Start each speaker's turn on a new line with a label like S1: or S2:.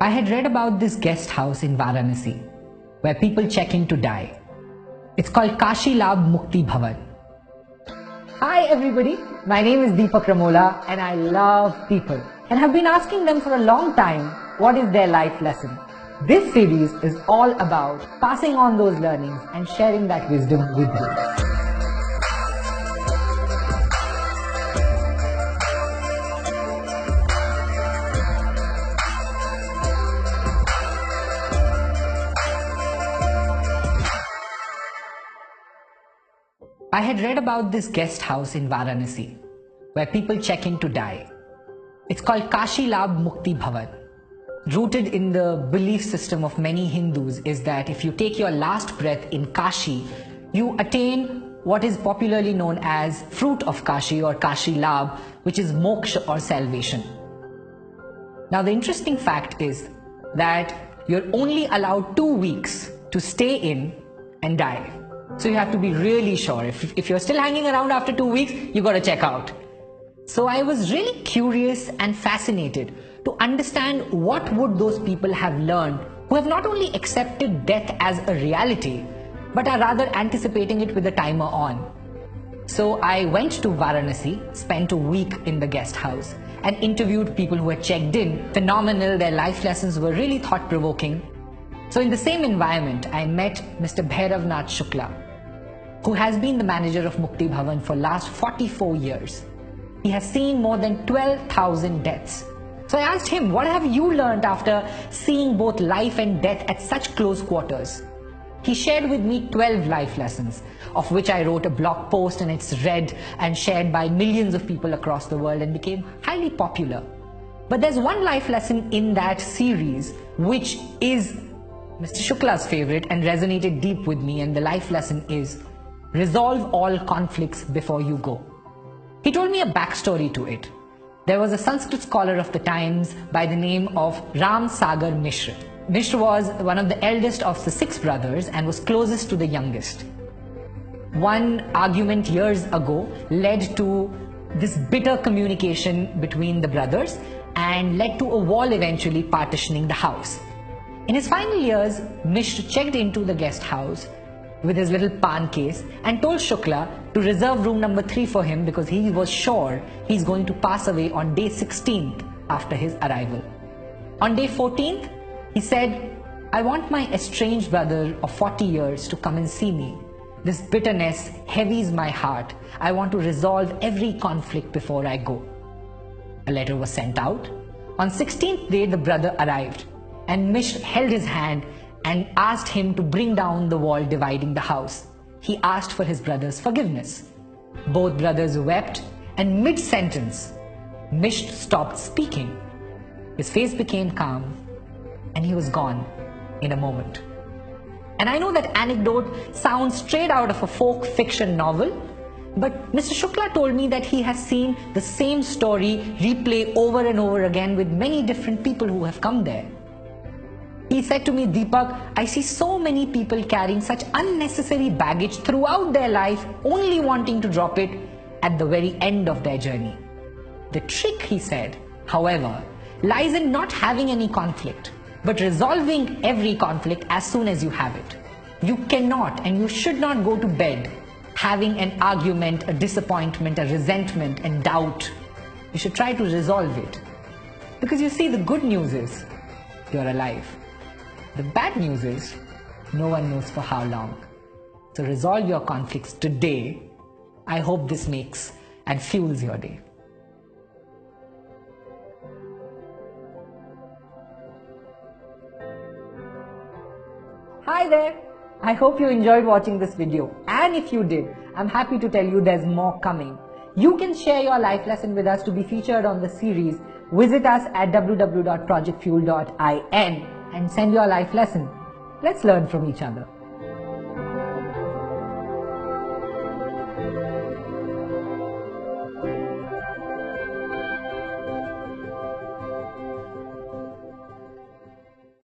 S1: I had read about this guest house in Varanasi where people check in to die. It's called Kashi Labh Mukti Bhavan. Hi everybody, my name is Deepak Ramola and I love people and have been asking them for a long time what is their life lesson. This series is all about passing on those learnings and sharing that wisdom with you. I had read about this guest house in Varanasi where people check in to die. It's called Kashi Labh Mukti Bhavan. Rooted in the belief system of many Hindus is that if you take your last breath in Kashi, you attain what is popularly known as fruit of Kashi or Kashi Labh, which is moksha or salvation. Now the interesting fact is that you're only allowed 2 weeks to stay in and die. So you have to be really sure. If you're still hanging around after 2 weeks, you got to check out. So I was really curious and fascinated to understand what would those people have learned who have not only accepted death as a reality, but are rather anticipating it with the timer on. So I went to Varanasi, spent a week in the guest house and interviewed people who had checked in. Phenomenal, their life lessons were really thought-provoking. So in the same environment, I met Mr. Bhairav Nath Shukla, who has been the manager of Mukti Bhavan for last 44 years. He has seen more than 12,000 deaths. So I asked him, what have you learned after seeing both life and death at such close quarters? He shared with me 12 life lessons, of which I wrote a blog post and it's read and shared by millions of people across the world and became highly popular. But there's one life lesson in that series which is Mr. Shukla's favorite and resonated deep with me, and the life lesson is resolve all conflicts before you go. He told me a backstory to it. There was a Sanskrit scholar of the times by the name of Ram Sagar Mishra. Mishra was one of the eldest of the 6 brothers and was closest to the youngest. One argument years ago led to this bitter communication between the brothers and led to a wall eventually partitioning the house. In his final years, Mishra checked into the guest house with his little pan case and told Shukla to reserve room number 3 for him because he was sure he's going to pass away on day 16th after his arrival. On day 14th, he said, I want my estranged brother of 40 years to come and see me. This bitterness heavies my heart. I want to resolve every conflict before I go. A letter was sent out. On 16th day, the brother arrived and Mishra held his hand and asked him to bring down the wall dividing the house. He asked for his brother's forgiveness. Both brothers wept, and mid-sentence, Mishra stopped speaking. His face became calm and he was gone in a moment. And I know that anecdote sounds straight out of a folk fiction novel, but Mr. Shukla told me that he has seen the same story replay over and over again with many different people who have come there. He said to me, Deepak, I see so many people carrying such unnecessary baggage throughout their life, only wanting to drop it at the very end of their journey. The trick, he said, however, lies in not having any conflict, but resolving every conflict as soon as you have it. You cannot and you should not go to bed having an argument, a disappointment, a resentment and doubt. You should try to resolve it. Because you see, the good news is you're alive. The bad news is no one knows for how long. So resolve your conflicts today. I hope this makes and fuels your day. Hi there. I hope you enjoyed watching this video. And if you did, I'm happy to tell you there's more coming. You can share your life lesson with us to be featured on the series. Visit us at www.projectfuel.in and send your life lesson. Let's learn from each other.